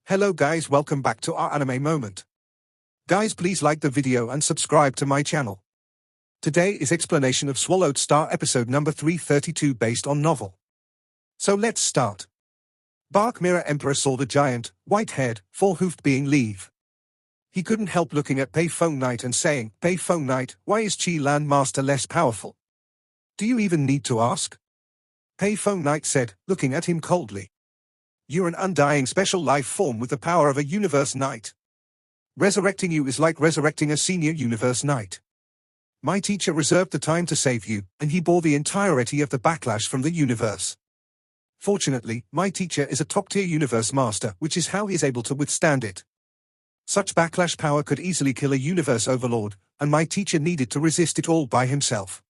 Hello guys, welcome back to our anime moment. Guys, please like the video and subscribe to my channel. Today is explanation of Swallowed Star episode number 332 based on novel. So let's start. Mir Emperor saw the giant, white-haired, four-hoofed being leave. He couldn't help looking at Pei Feng Knight and saying, "Pei Feng Knight, why is Qi Lan Master less powerful? Do you even need to ask?" Pei Feng Knight said, looking at him coldly. "You're an undying special life form with the power of a universe knight. Resurrecting you is like resurrecting a senior universe knight. My teacher reserved the time to save you, and he bore the entirety of the backlash from the universe. Fortunately, my teacher is a top-tier universe master, which is how he is able to withstand it. Such backlash power could easily kill a universe overlord, and my teacher needed to resist it all by himself.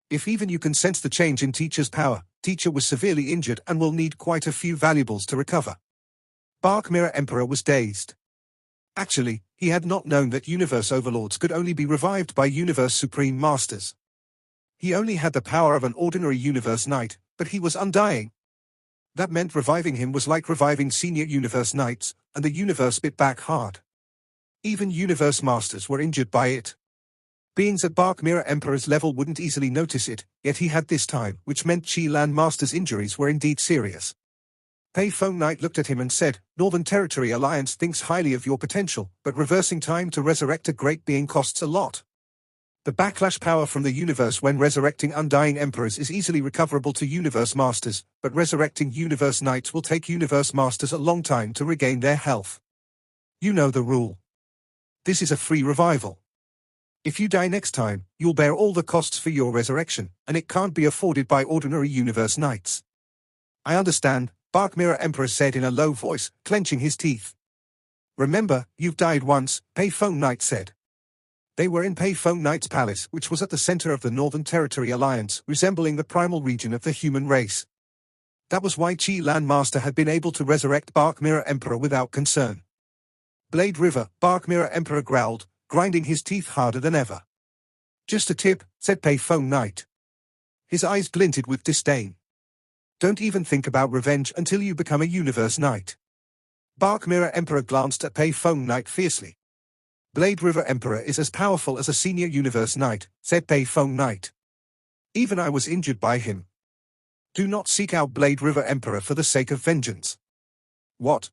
If even you can sense the change in teacher's power, teacher was severely injured and will need quite a few valuables to recover." Mir Emperor was dazed. Actually, he had not known that universe overlords could only be revived by universe supreme masters. He only had the power of an ordinary universe knight, but he was undying. That meant reviving him was like reviving senior universe knights, and the universe bit back hard. Even universe masters were injured by it. Beings at Mir Emperor's level wouldn't easily notice it, yet he had this time, which meant Qi Lan Master's injuries were indeed serious. Pei Feng Knight looked at him and said, "Northern Territory Alliance thinks highly of your potential, but reversing time to resurrect a great being costs a lot. The backlash power from the universe when resurrecting undying emperors is easily recoverable to universe masters, but resurrecting universe knights will take universe masters a long time to regain their health. You know the rule. This is a free revival. If you die next time, you'll bear all the costs for your resurrection, and it can't be afforded by ordinary universe knights." "I understand," Mir Emperor said in a low voice, clenching his teeth. "Remember, you've died once," Pei Feng Knight said. They were in Pei Feng Knight's palace, which was at the center of the Northern Territory Alliance, resembling the primal region of the human race. That was why Qi Lan Master had been able to resurrect Mir Emperor without concern. "Blade River," Mir Emperor growled, grinding his teeth harder than ever. "Just a tip," said Pei Feng Knight. His eyes glinted with disdain. "Don't even think about revenge until you become a universe knight." Mir Emperor glanced at Pei Feng Knight fiercely. "Blade River Emperor is as powerful as a senior universe knight," said Pei Feng Knight. "Even I was injured by him. Do not seek out Blade River Emperor for the sake of vengeance." "What?"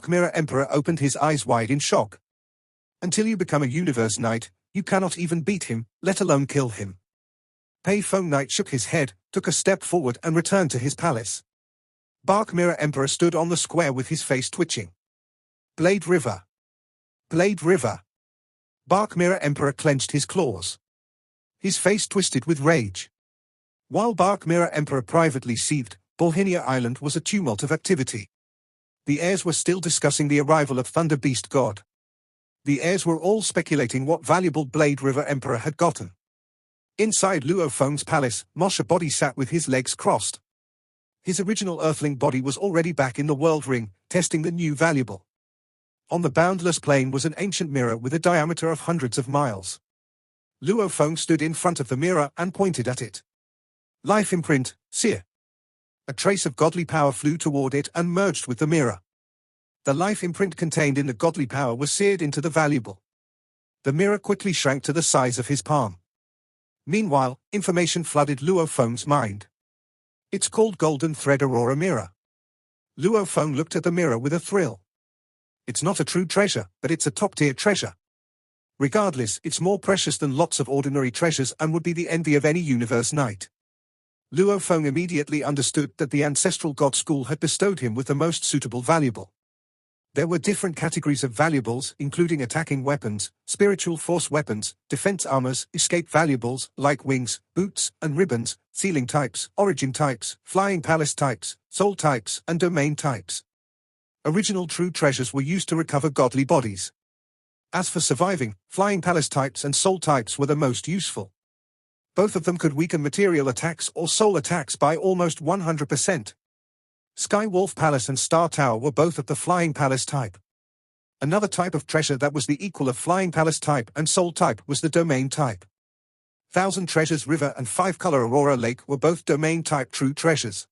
Mir Emperor opened his eyes wide in shock. "Until you become a universe knight, you cannot even beat him, let alone kill him." Pei Feng Knight shook his head, took a step forward and returned to his palace. Mir Emperor stood on the square with his face twitching. "Blade River! Blade River!" Mir Emperor clenched his claws. His face twisted with rage. While Mir Emperor privately seethed, Bolhinia Island was a tumult of activity. The heirs were still discussing the arrival of Thunder Beast God. The heirs were all speculating what valuable Blade River Emperor had gotten. Inside Luo Feng's palace, Moshe Body sat with his legs crossed. His original Earthling body was already back in the World Ring, testing the new valuable. On the boundless plain was an ancient mirror with a diameter of hundreds of miles. Luo Feng stood in front of the mirror and pointed at it. "Life imprint, seer." A trace of godly power flew toward it and merged with the mirror. The life imprint contained in the godly power was seared into the valuable. The mirror quickly shrank to the size of his palm. Meanwhile, information flooded Luo Feng's mind. "It's called Golden Thread Aurora Mirror." Luo Feng looked at the mirror with a thrill. "It's not a true treasure, but it's a top-tier treasure. Regardless, it's more precious than lots of ordinary treasures and would be the envy of any universe knight." Luo Feng immediately understood that the ancestral god school had bestowed him with the most suitable valuable. There were different categories of valuables, including attacking weapons, spiritual force weapons, defense armors, escape valuables, like wings, boots, and ribbons, sealing types, origin types, flying palace types, soul types, and domain types. Original true treasures were used to recover godly bodies. As for surviving, flying palace types and soul types were the most useful. Both of them could weaken material attacks or soul attacks by almost 100%. Sky Wolf Palace and Star Tower were both of the Flying Palace type. Another type of treasure that was the equal of Flying Palace type and Soul type was the Domain type. Thousand Treasures River and Five Color Aurora Lake were both Domain type true treasures.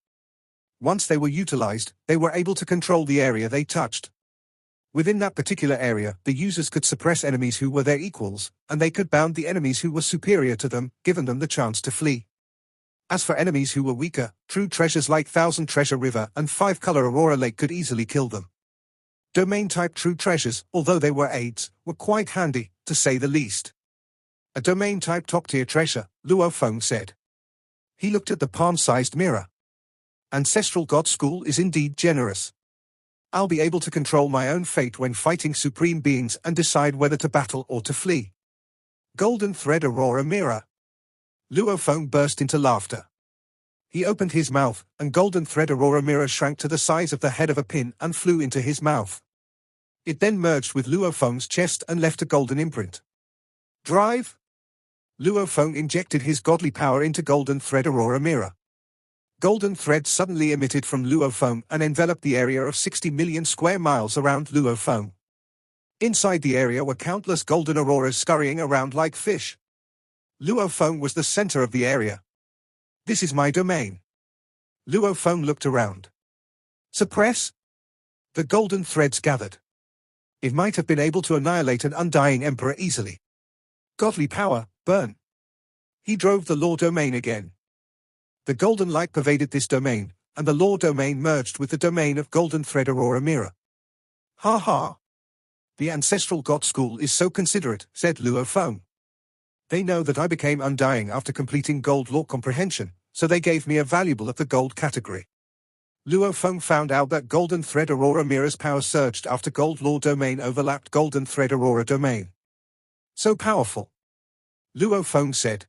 Once they were utilized, they were able to control the area they touched. Within that particular area, the users could suppress enemies who were their equals, and they could bound the enemies who were superior to them, giving them the chance to flee. As for enemies who were weaker, true treasures like Thousand Treasure River and Five-Color Aurora Lake could easily kill them. Domain-type true treasures, although they were aids, were quite handy, to say the least. A domain-type top-tier treasure, Luo Feng said. He looked at the palm-sized mirror. Ancestral God School is indeed generous. I'll be able to control my own fate when fighting supreme beings and decide whether to battle or to flee. Golden Thread Aurora Mirror. Luo Feng burst into laughter. He opened his mouth, and Golden Thread Aurora Mirror shrank to the size of the head of a pin and flew into his mouth. It then merged with Luo Feng's chest and left a golden imprint. Drive? Luo Feng injected his godly power into Golden Thread Aurora Mirror. Golden thread suddenly emitted from Luo Feng and enveloped the area of 60 million square miles around Luo Feng. Inside the area were countless golden auroras scurrying around like fish. Luo Feng was the center of the area. This is my domain. Luo Feng looked around. Suppress? The golden threads gathered. It might have been able to annihilate an undying emperor easily. Godly power, burn. He drove the law domain again. The golden light pervaded this domain, and the law domain merged with the domain of Golden Thread Aurora Mirror. Ha ha! The Ancestral God School is so considerate, said Luo Feng. They know that I became undying after completing Gold Law Comprehension, so they gave me a valuable of the Gold category. Luo Feng found out that Golden Thread Aurora Mirror's power surged after Gold Law Domain overlapped Golden Thread Aurora Domain. So powerful. Luo Feng said.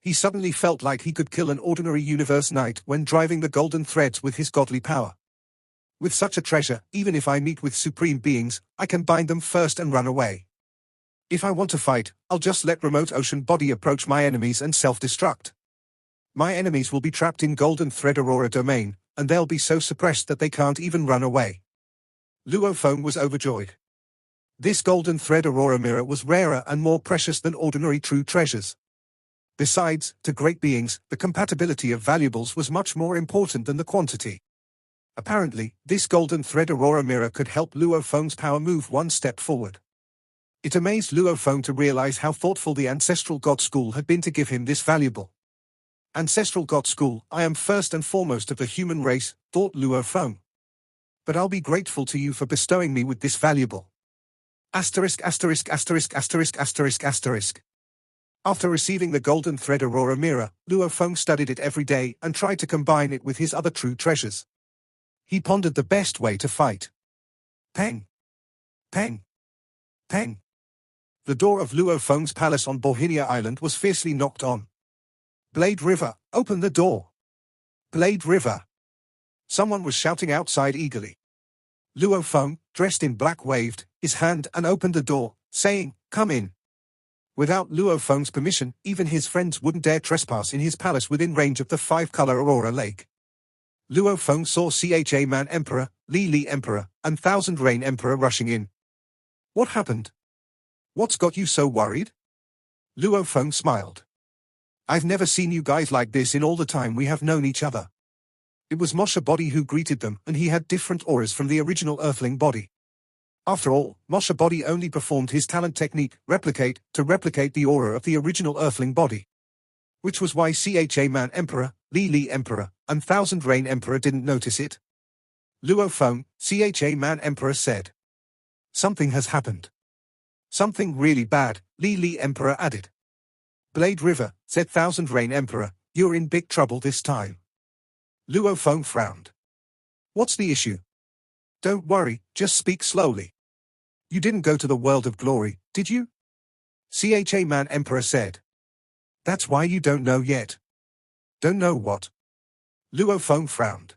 He suddenly felt like he could kill an ordinary universe knight when driving the golden threads with his godly power. With such a treasure, even if I meet with supreme beings, I can bind them first and run away. If I want to fight, I'll just let remote ocean body approach my enemies and self-destruct. My enemies will be trapped in Golden Thread Aurora Domain, and they'll be so suppressed that they can't even run away. Luo Feng was overjoyed. This Golden Thread Aurora Mirror was rarer and more precious than ordinary true treasures. Besides, to great beings, the compatibility of valuables was much more important than the quantity. Apparently, this Golden Thread Aurora Mirror could help Luo Feng's power move one step forward. It amazed Luo Feng to realize how thoughtful the Ancestral God School had been to give him this valuable. Ancestral God School, I am first and foremost of the human race, thought Luo Feng. But I'll be grateful to you for bestowing me with this valuable. Asterisk asterisk asterisk asterisk asterisk asterisk. After receiving the Golden Thread Aurora Mirror, Luo Feng studied it every day and tried to combine it with his other true treasures. He pondered the best way to fight. Peng! Peng! Peng! The door of Luo Feng's palace on Bohinia Island was fiercely knocked on. Blade River, open the door! Blade River! Someone was shouting outside eagerly. Luo Feng, dressed in black, waved his hand and opened the door, saying, "Come in." Without Luo Feng's permission, even his friends wouldn't dare trespass in his palace within range of the Five-Color Aurora Lake. Luo Feng saw Mir Emperor, Li Emperor, and Thousand Rain Emperor rushing in. What happened? What's got you so worried? Luo Feng smiled. I've never seen you guys like this in all the time we have known each other. It was Moshe Body who greeted them, and he had different auras from the original Earthling body. After all, Moshe Body only performed his talent technique, replicate, to replicate the aura of the original Earthling body. Which was why Mir Emperor, Li Emperor, and Thousand Rain Emperor didn't notice it. Luo Feng, Mir Emperor said. Something has happened. Something really bad, Li Emperor added. Blade River, said Thousand Rain Emperor, you're in big trouble this time. Luo Feng frowned. What's the issue? Don't worry, just speak slowly. You didn't go to the world of glory, did you? Mir Emperor said. That's why you don't know yet. Don't know what? Luo Feng frowned.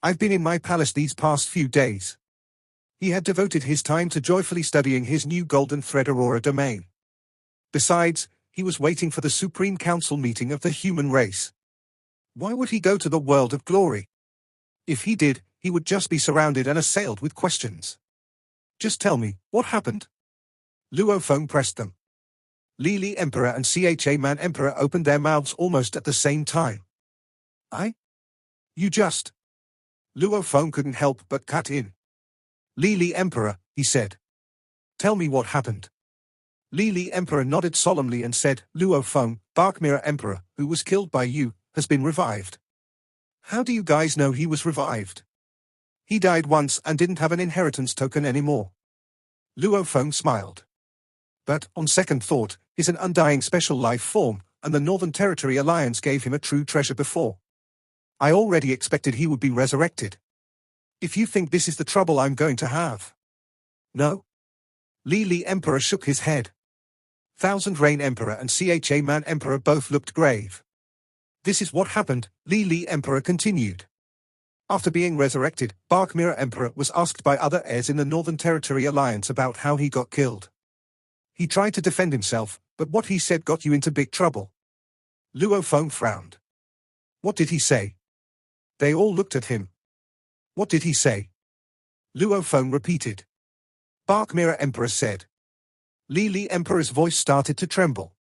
I've been in my palace these past few days. He had devoted his time to joyfully studying his new Golden Thread Aurora domain. Besides, he was waiting for the Supreme Council meeting of the human race. Why would he go to the world of glory? If he did, he would just be surrounded and assailed with questions. Just tell me, what happened? Luo Feng pressed them. Li Emperor and Mir Emperor opened their mouths almost at the same time. You just... Luo Feng couldn't help but cut in. Mir Emperor, he said. Tell me what happened. Mir Emperor nodded solemnly and said, Luo Feng, Mir Emperor, who was killed by you, has been revived. How do you guys know he was revived? He died once and didn't have an inheritance token anymore. Luo Feng smiled. But, on second thought, he's an undying special life form, and the Northern Territory Alliance gave him a true treasure before. I already expected he would be resurrected. If you think this is the trouble I'm going to have. No? Mir Emperor shook his head. Thousand Rain Emperor and Cha Emperor both looked grave. This is what happened, Mir Emperor continued. After being resurrected, Mir Emperor was asked by other heirs in the Northern Territory Alliance about how he got killed. He tried to defend himself, but what he said got you into big trouble. Luo Feng frowned. What did he say? They all looked at him. What did he say? Luo Feng repeated. Mir Emperor said. Mir Emperor's voice started to tremble.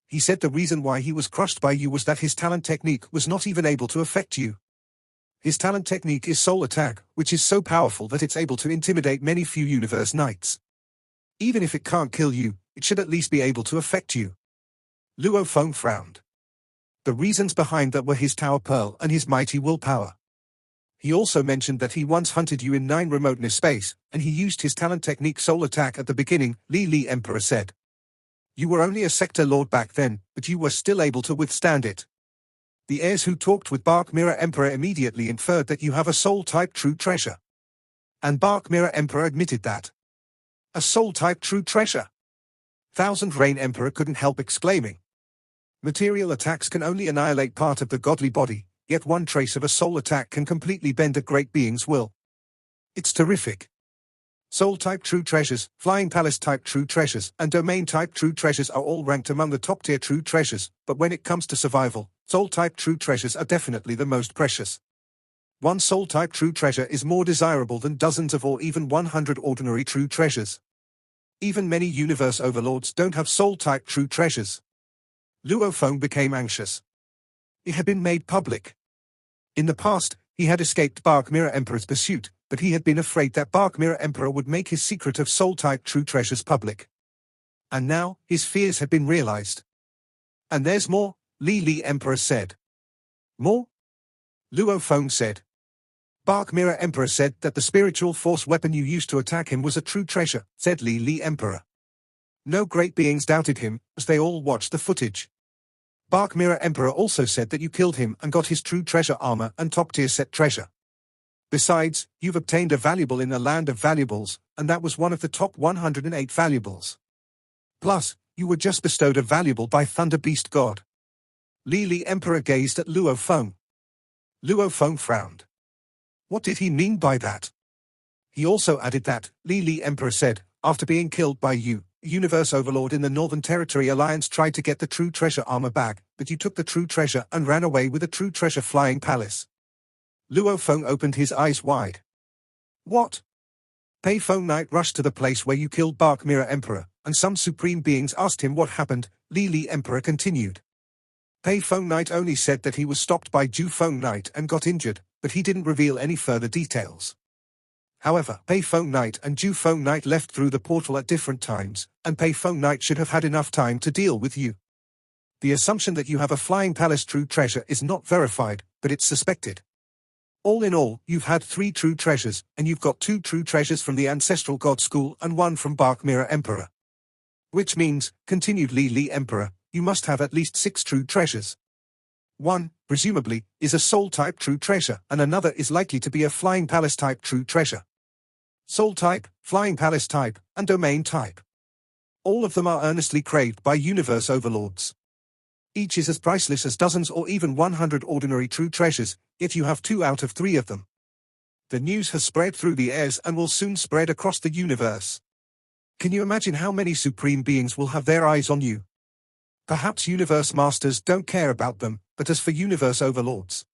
He said the reason why he was crushed by you was that his talent technique was not even able to affect you. His talent technique is soul attack, which is so powerful that it's able to intimidate many few universe knights. Even if it can't kill you, it should at least be able to affect you. Luo Feng frowned. The reasons behind that were his Tower Pearl and his mighty willpower. He also mentioned that he once hunted you in 9 remoteness space, and he used his talent technique soul attack at the beginning, Mir Emperor said. You were only a sector lord back then, but you were still able to withstand it. The heirs who talked with Mir Emperor immediately inferred that you have a soul-type true treasure. And Mir Emperor admitted that. A soul-type true treasure. Thousand Rain Emperor couldn't help exclaiming. Material attacks can only annihilate part of the godly body, yet one trace of a soul attack can completely bend a great being's will. It's terrific. Soul-type true treasures, Flying Palace-type true treasures, and Domain-type true treasures are all ranked among the top-tier true treasures, but when it comes to survival, soul-type true treasures are definitely the most precious. One soul-type true treasure is more desirable than dozens of or even 100 ordinary true treasures. Even many universe overlords don't have soul-type true treasures. Luo Feng became anxious. It had been made public. In the past, he had escaped Mir Emperor's pursuit, but he had been afraid that Mir Emperor would make his secret of soul-type true treasures public. And now, his fears had been realized. And there's more, Mir Emperor said. More? Luo Feng said. Mir Emperor said that the spiritual force weapon you used to attack him was a true treasure, said Mir Emperor. No great beings doubted him, as they all watched the footage. Mir Emperor also said that you killed him and got his true treasure armor and top-tier set treasure. Besides, you've obtained a valuable in the land of valuables, and that was one of the top 108 valuables. Plus, you were just bestowed a valuable by Thunder Beast God. Mir Emperor gazed at Luo Feng. Luo Feng frowned. What did he mean by that? He also added that, Mir Emperor said, after being killed by you, Universe Overlord in the Northern Territory Alliance tried to get the true treasure armor back, but you took the true treasure and ran away with the true treasure Flying Palace. Luo Feng opened his eyes wide. What? Pei Feng Knight rushed to the place where you killed Mir Emperor, and some supreme beings asked him what happened, Mir Emperor continued. Pei Feng Knight only said that he was stopped by Ju Feng Knight and got injured, but he didn't reveal any further details. However, Pei Feng Knight and Ju Feng Knight left through the portal at different times, and Pei Feng Knight should have had enough time to deal with you. The assumption that you have a Flying Palace true treasure is not verified, but it's suspected. All in all, you've had 3 true treasures, and you've got 2 true treasures from the Ancestral God School and 1 from Mir Emperor. Which means, continued Mir Emperor, you must have at least 6 true treasures. 1, presumably, is a soul-type true treasure, and another is likely to be a Flying Palace-type true treasure. Soul type, Flying Palace type, and Domain type. All of them are earnestly craved by universe overlords. Each is as priceless as dozens or even 100 ordinary true treasures, yet you have 2 out of 3 of them. The news has spread through the airs and will soon spread across the universe. Can you imagine how many supreme beings will have their eyes on you? Perhaps universe masters don't care about them, but as for universe overlords,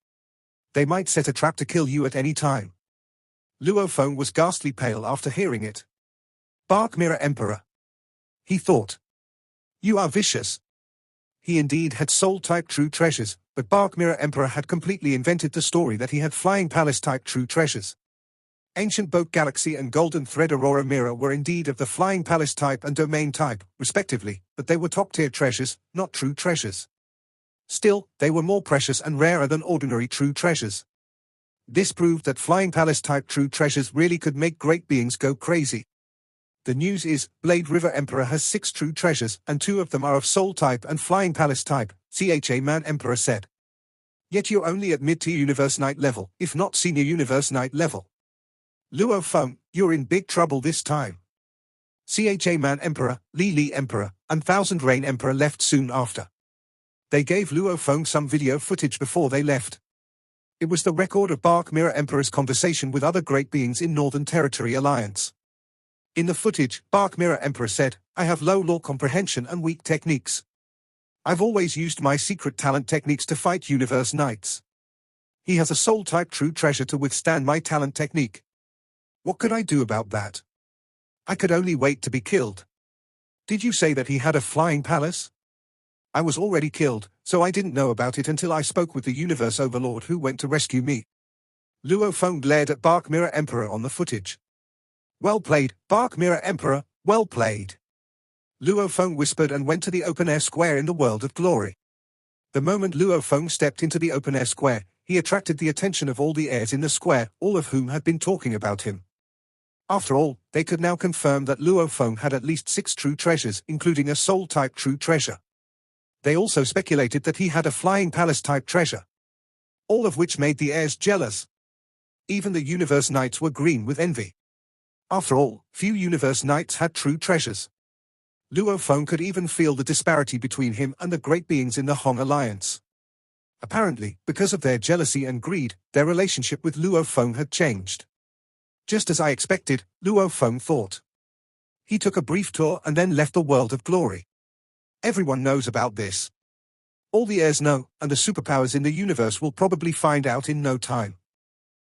they might set a trap to kill you at any time. Luo Feng was ghastly pale after hearing it. Mir Emperor. He thought. You are vicious. He indeed had soul-type true treasures, but Mir Emperor had completely invented the story that he had flying palace-type true treasures. Ancient Boat Galaxy and Golden Thread Aurora Mirror were indeed of the flying palace type and domain type, respectively, but they were top-tier treasures, not true treasures. Still, they were more precious and rarer than ordinary true treasures. This proved that flying palace-type true treasures really could make great beings go crazy. The news is, Blade River Emperor has 6 true treasures, and 2 of them are of soul type and flying palace type, Mir Emperor said. Yet you're only at mid-tier Universe Knight level, if not senior Universe Knight level. Luo Feng, you're in big trouble this time. Mir Emperor, Li Emperor, and Thousand Rain Emperor left soon after. They gave Luo Feng some video footage before they left. It was the record of Mir Emperor's conversation with other great beings in Northern Territory Alliance. In the footage, Mir Emperor said, "I have low law comprehension and weak techniques. I've always used my secret talent techniques to fight Universe Knights. He has a soul-type true treasure to withstand my talent technique. What could I do about that? I could only wait to be killed." "Did you say that he had a flying palace?" "I was already killed, so I didn't know about it until I spoke with the Universe Overlord who went to rescue me." Luo Feng glared at Mir Emperor on the footage. "Well played, Mir Emperor, well played." Luo Feng whispered and went to the open-air square in the World of Glory. The moment Luo Feng stepped into the open-air square, he attracted the attention of all the heirs in the square, all of whom had been talking about him. After all, they could now confirm that Luo Feng had at least 6 true treasures, including a soul-type true treasure. They also speculated that he had a flying palace-type treasure. All of which made the heirs jealous. Even the Universe Knights were green with envy. After all, few Universe Knights had true treasures. Luo Feng could even feel the disparity between him and the great beings in the Hong Alliance. Apparently, because of their jealousy and greed, their relationship with Luo Feng had changed. Just as I expected, Luo Feng thought. He took a brief tour and then left the World of Glory. Everyone knows about this. All the heirs know, and the superpowers in the universe will probably find out in no time.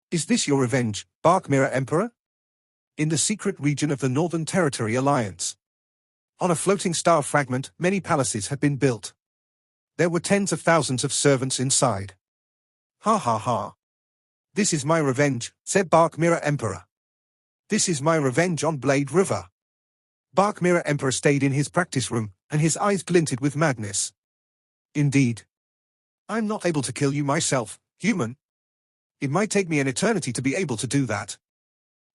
Is this your revenge, Mir Emperor? In the secret region of the Northern Territory Alliance. On a floating star fragment, many palaces had been built. There were tens of thousands of servants inside. Ha ha ha. "This is my revenge," said Mir Emperor. "This is my revenge on Blade River." Mir Emperor stayed in his practice room, and his eyes glinted with madness. "Indeed. I'm not able to kill you myself, human. It might take me an eternity to be able to do that.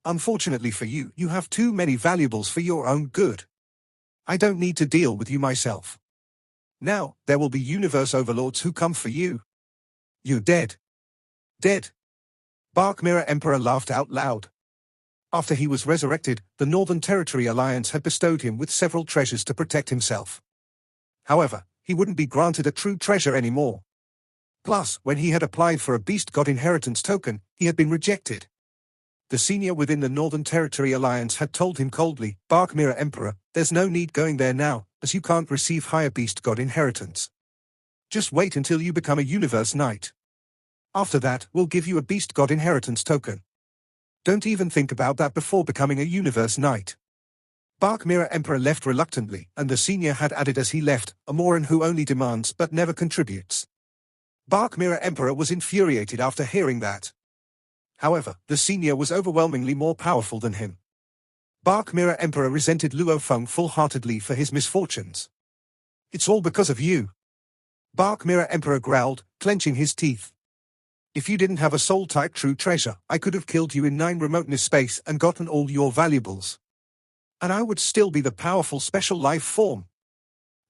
Unfortunately for you, you have too many valuables for your own good. I don't need to deal with you myself. Now, there will be universe overlords who come for you. You're dead. Dead." Mir Emperor laughed out loud. After he was resurrected, the Northern Territory Alliance had bestowed him with several treasures to protect himself. However, he wouldn't be granted a true treasure anymore. Plus, when he had applied for a Beast God Inheritance token, he had been rejected. The senior within the Northern Territory Alliance had told him coldly, "Mir Emperor, there's no need going there now, as you can't receive higher Beast God Inheritance. Just wait until you become a Universe Knight. After that, we'll give you a Beast God Inheritance token. Don't even think about that before becoming a Universe Knight." Mir Emperor left reluctantly, and the senior had added as he left, "A moron who only demands but never contributes." Mir Emperor was infuriated after hearing that. However, the senior was overwhelmingly more powerful than him. Mir Emperor resented Luo Feng full-heartedly for his misfortunes. "It's all because of you." Mir Emperor growled, clenching his teeth. "If you didn't have a soul-type true treasure, I could have killed you in 9 remoteness space and gotten all your valuables. And I would still be the powerful special life form."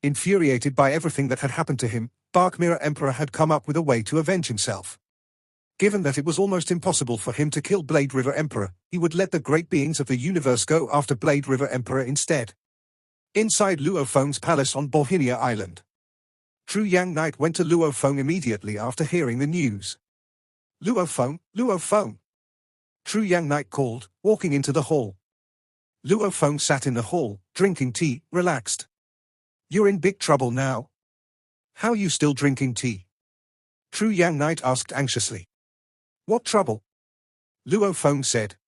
Infuriated by everything that had happened to him, Mir Emperor had come up with a way to avenge himself. Given that it was almost impossible for him to kill Blade River Emperor, he would let the great beings of the universe go after Blade River Emperor instead. Inside Luo Feng's palace on Bohinia Island. True Yang Knight went to Luo Feng immediately after hearing the news. "Luo Feng, Luo Feng." True Yang Knight called, walking into the hall. Luo Feng sat in the hall, drinking tea, relaxed. "You're in big trouble now. How you still drinking tea?" True Yang Knight asked anxiously. "What trouble?" Luo Feng said.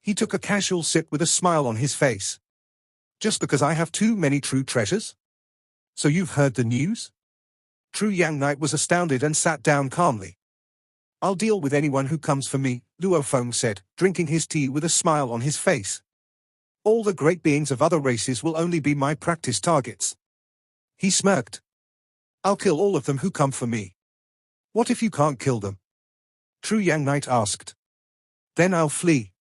He took a casual sip with a smile on his face. "Just because I have too many true treasures? So you've heard the news?" True Yang Knight was astounded and sat down calmly. I'll deal with anyone who comes for me, Luo Feng said, drinking his tea with a smile on his face. All the great beings of other races will only be my practice targets. He smirked. I'll kill all of them who come for me. What if you can't kill them? True Yang Knight asked. Then I'll flee.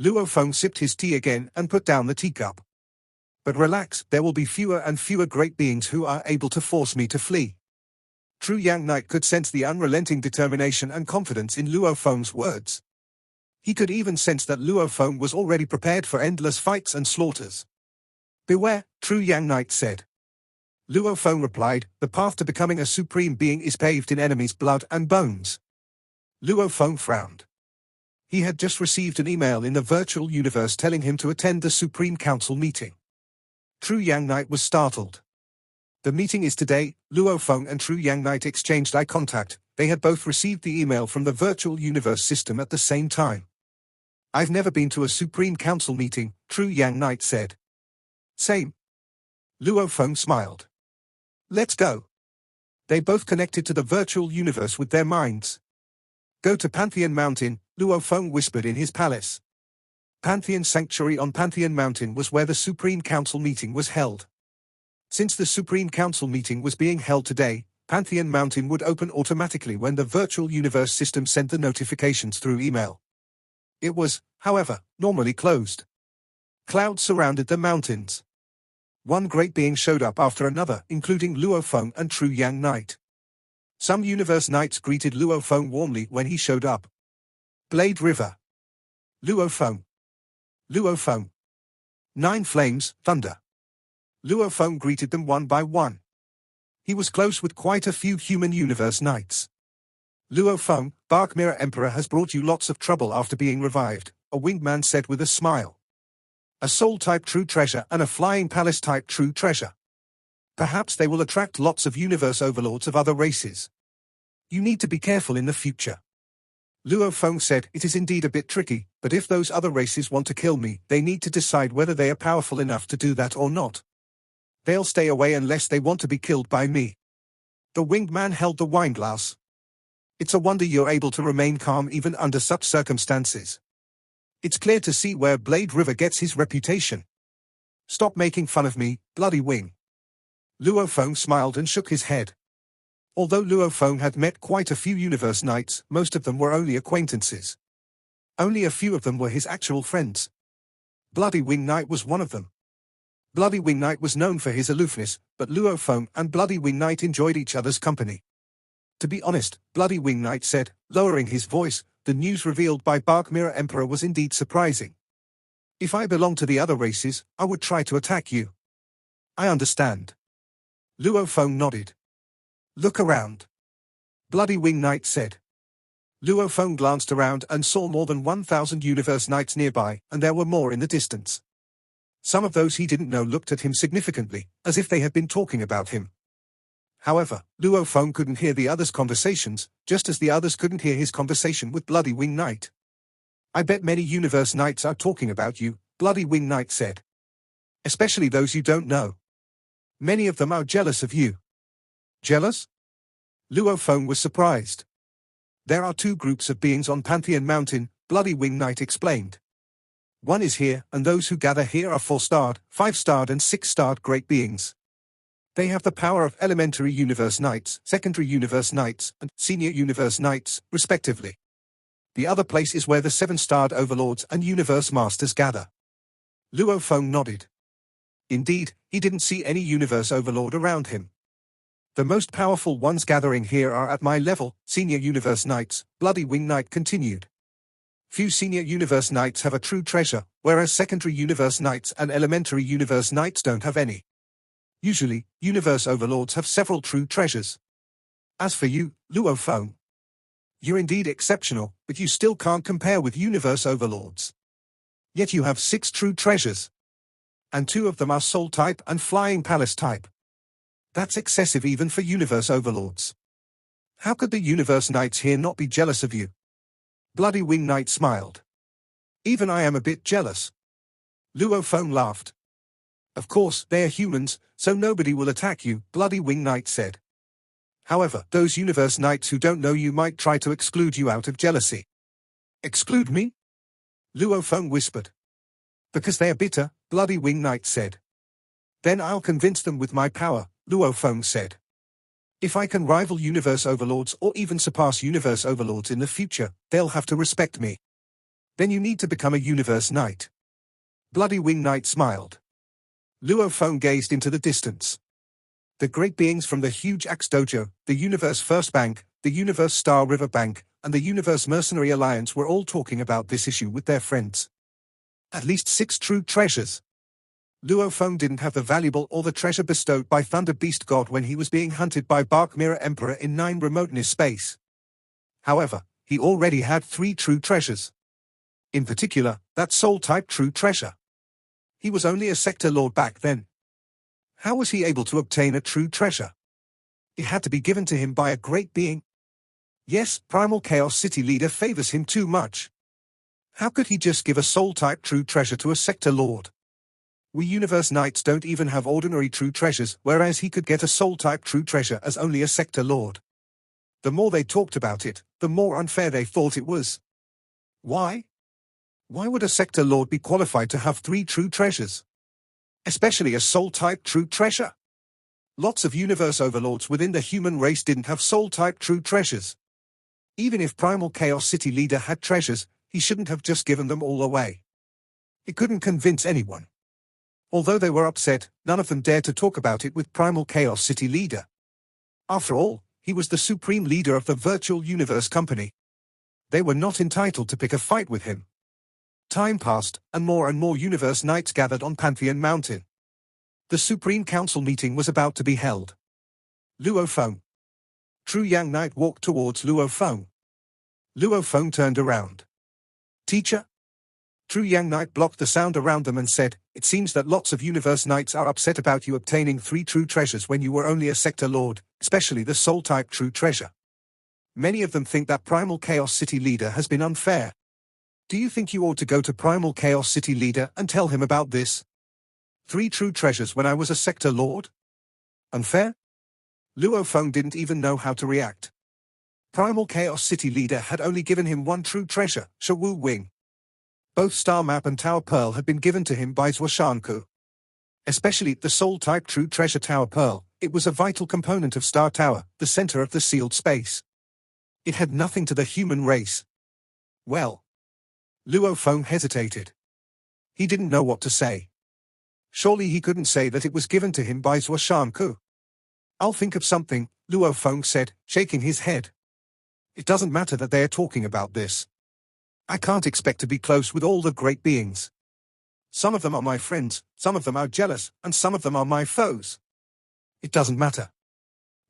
Luo Feng sipped his tea again and put down the teacup. But relax, there will be fewer and fewer great beings who are able to force me to flee. True Yang Knight could sense the unrelenting determination and confidence in Luo Feng's words. He could even sense that Luo Feng was already prepared for endless fights and slaughters. Beware, True Yang Knight said. Luo Feng replied, the path to becoming a supreme being is paved in enemies' blood and bones. Luo Feng frowned. He had just received an email in the virtual universe telling him to attend the Supreme Council meeting. True Yang Knight was startled. The meeting is today. Luo Feng and True Yang Knight exchanged eye contact. They had both received the email from the virtual universe system at the same time. I've never been to a Supreme Council meeting, True Yang Knight said. Same. Luo Feng smiled. Let's go. They both connected to the virtual universe with their minds. Go to Pantheon Mountain, Luo Feng whispered in his palace. Pantheon Sanctuary on Pantheon Mountain was where the Supreme Council meeting was held. Since the Supreme Council meeting was being held today, Pantheon Mountain would open automatically when the virtual universe system sent the notifications through email. It was, however, normally closed. Clouds surrounded the mountains. One great being showed up after another, including Luo Feng and True Yang Knight. Some universe knights greeted Luo Feng warmly when he showed up. Blade River. Luo Feng. Luo Feng. Nine Flames, Thunder. Luo Feng greeted them one by one. He was close with quite a few human universe knights. Luo Feng, Mir Emperor has brought you lots of trouble after being revived, a winged man said with a smile. A soul-type true treasure and a flying palace-type true treasure. Perhaps they will attract lots of universe overlords of other races. You need to be careful in the future. Luo Feng said, it is indeed a bit tricky, but if those other races want to kill me, they need to decide whether they are powerful enough to do that or not. They'll stay away unless they want to be killed by me. The winged man held the wineglass. It's a wonder you're able to remain calm even under such circumstances. It's clear to see where Blade River gets his reputation. Stop making fun of me, bloody wing. Luo Feng smiled and shook his head. Although Luo Feng had met quite a few universe knights, most of them were only acquaintances. Only a few of them were his actual friends. Bloody Wing Knight was one of them. Bloody Wing Knight was known for his aloofness, but Luo Feng and Bloody Wing Knight enjoyed each other's company. To be honest, Bloody Wing Knight said, lowering his voice, the news revealed by Mir Emperor was indeed surprising. If I belonged to the other races, I would try to attack you. I understand. Luo Feng nodded. Look around. Bloody Wing Knight said. Luo Feng glanced around and saw more than 1,000 universe knights nearby, and there were more in the distance. Some of those he didn't know looked at him significantly, as if they had been talking about him. However, Luo Feng couldn't hear the others' conversations, just as the others couldn't hear his conversation with Bloody Wing Knight. I bet many universe knights are talking about you, Bloody Wing Knight said. Especially those you don't know. Many of them are jealous of you. Jealous? Luo Feng was surprised. There are two groups of beings on Pantheon Mountain, Bloody Wing Knight explained. One is here, and those who gather here are 4-starred, 5-starred and 6-starred great beings. They have the power of elementary universe knights, secondary universe knights, and senior universe knights, respectively. The other place is where the 7-starred overlords and universe masters gather. Luo Feng nodded. Indeed, he didn't see any universe overlord around him. The most powerful ones gathering here are at my level, senior universe knights, Bloody Wing Knight continued. Few senior universe knights have a true treasure, whereas secondary universe knights and elementary universe knights don't have any. Usually, universe overlords have several true treasures. As for you, Luo Feng, you're indeed exceptional, but you still can't compare with universe overlords. Yet you have 6 true treasures. And 2 of them are soul type and flying palace type. That's excessive even for universe overlords. How could the universe knights here not be jealous of you? Bloody Wing Knight smiled. Even I am a bit jealous. Luo Feng laughed. Of course, they are humans, so nobody will attack you, Bloody Wing Knight said. However, those universe knights who don't know you might try to exclude you out of jealousy. Exclude me? Luo Feng whispered. Because they are bitter, bloody wing knight said. Then I'll convince them with my power, Luo Feng said. If I can rival universe overlords or even surpass universe overlords in the future, they'll have to respect me. Then you need to become a universe knight. Bloody wing knight smiled. Luo Feng gazed into the distance. The great beings from the huge Axe Dojo, the Universe First Bank, the Universe Star River Bank, and the Universe Mercenary Alliance were all talking about this issue with their friends. At least 6 true treasures. Luo Feng didn't have the valuable or the treasure bestowed by Thunder Beast God when he was being hunted by Mir Emperor in 9 remoteness space. However, he already had 3 true treasures. In particular, that soul-type true treasure. He was only a sector lord back then. How was he able to obtain a true treasure? It had to be given to him by a great being. Yes, Primal Chaos City leader favors him too much. How could he just give a soul-type true treasure to a sector lord? We Universe Knights don't even have ordinary true treasures, whereas he could get a soul-type true treasure as only a sector lord. The more they talked about it, the more unfair they thought it was. Why? Why would a sector lord be qualified to have 3 true treasures? Especially a soul-type true treasure? Lots of universe overlords within the human race didn't have soul-type true treasures. Even if Primal Chaos City leader had treasures, he shouldn't have just given them all away. He couldn't convince anyone. Although they were upset, none of them dared to talk about it with Primal Chaos City leader. After all, he was the supreme leader of the Virtual Universe Company. They were not entitled to pick a fight with him. Time passed, and more Universe Knights gathered on Pantheon Mountain. The Supreme Council meeting was about to be held. Luo Feng. True Yang Knight walked towards Luo Feng. Luo Feng turned around. Teacher? True Yang Knight blocked the sound around them and said, it seems that lots of Universe Knights are upset about you obtaining 3 true treasures when you were only a sector lord, especially the soul-type true treasure. Many of them think that Primal Chaos City leader has been unfair. Do you think you ought to go to Primal Chaos City leader and tell him about this? 3 true treasures when I was a sector lord? Unfair? Luo Feng didn't even know how to react. Primal Chaos City leader had only given him 1 true treasure, Shawu Wing. Both Star Map and Tower Pearl had been given to him by Zuoshanku. Especially the soul-type true treasure Tower Pearl, it was a vital component of Star Tower, the center of the sealed space. It had nothing to the human race. Well. Luo Feng hesitated. He didn't know what to say. Surely he couldn't say that it was given to him by Zuoshanku. I'll think of something, Luo Feng said, shaking his head. It doesn't matter that they are talking about this. I can't expect to be close with all the great beings. Some of them are my friends, some of them are jealous, and some of them are my foes. It doesn't matter.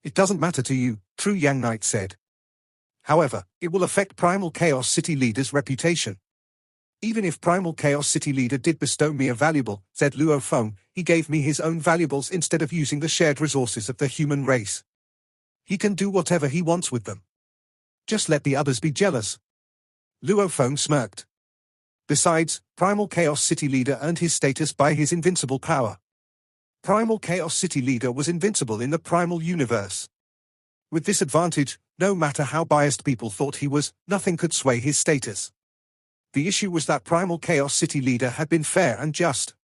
It doesn't matter to you, True Yang Knight said. However, it will affect Primal Chaos City leader's reputation. Even if Primal Chaos City leader did bestow me a valuable, said Luo Feng, he gave me his own valuables instead of using the shared resources of the human race. He can do whatever he wants with them. Just let the others be jealous. Luo Feng smirked. Besides, Primal Chaos City leader earned his status by his invincible power. Primal Chaos City leader was invincible in the primal universe. With this advantage, no matter how biased people thought he was, nothing could sway his status. The issue was that Primal Chaos City leader had been fair and just.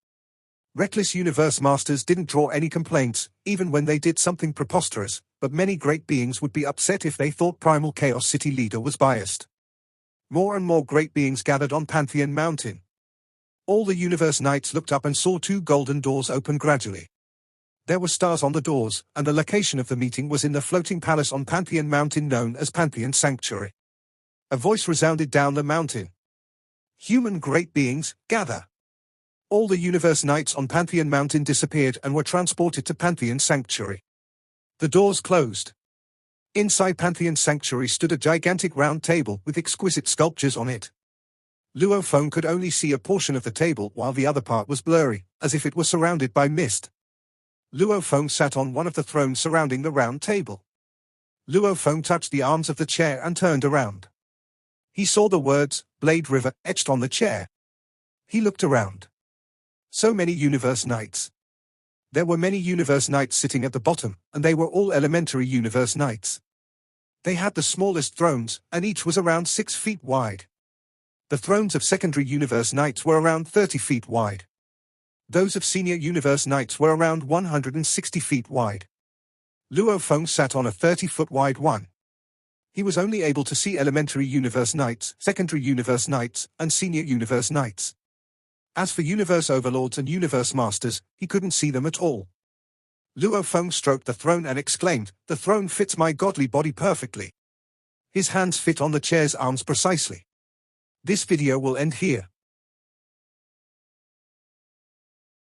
Reckless universe masters didn't draw any complaints, even when they did something preposterous, but many great beings would be upset if they thought Primal Chaos City leader was biased. More and more great beings gathered on Pantheon Mountain. All the Universe Knights looked up and saw 2 golden doors open gradually. There were stars on the doors, and the location of the meeting was in the floating palace on Pantheon Mountain known as Pantheon Sanctuary. A voice resounded down the mountain. Human great beings, gather. All the Universe Knights on Pantheon Mountain disappeared and were transported to Pantheon Sanctuary. The doors closed. Inside Pantheon Sanctuary stood a gigantic round table with exquisite sculptures on it. Luo Feng could only see a portion of the table while the other part was blurry, as if it were surrounded by mist. Luo Feng sat on one of the thrones surrounding the round table. Luo Feng touched the arms of the chair and turned around. He saw the words, Blade River, etched on the chair. He looked around. So many Universe Knights. There were many universe knights sitting at the bottom, and they were all elementary universe knights. They had the smallest thrones, and each was around 6 feet wide. The thrones of secondary universe knights were around 30 feet wide. Those of senior universe knights were around 160 feet wide. Luo Feng sat on a 30-foot wide one. He was only able to see elementary universe knights, secondary universe knights, and senior universe knights. As for universe overlords and universe masters, he couldn't see them at all. Luo Feng stroked the throne and exclaimed, "The throne fits my godly body perfectly." His hands fit on the chair's arms precisely. This video will end here.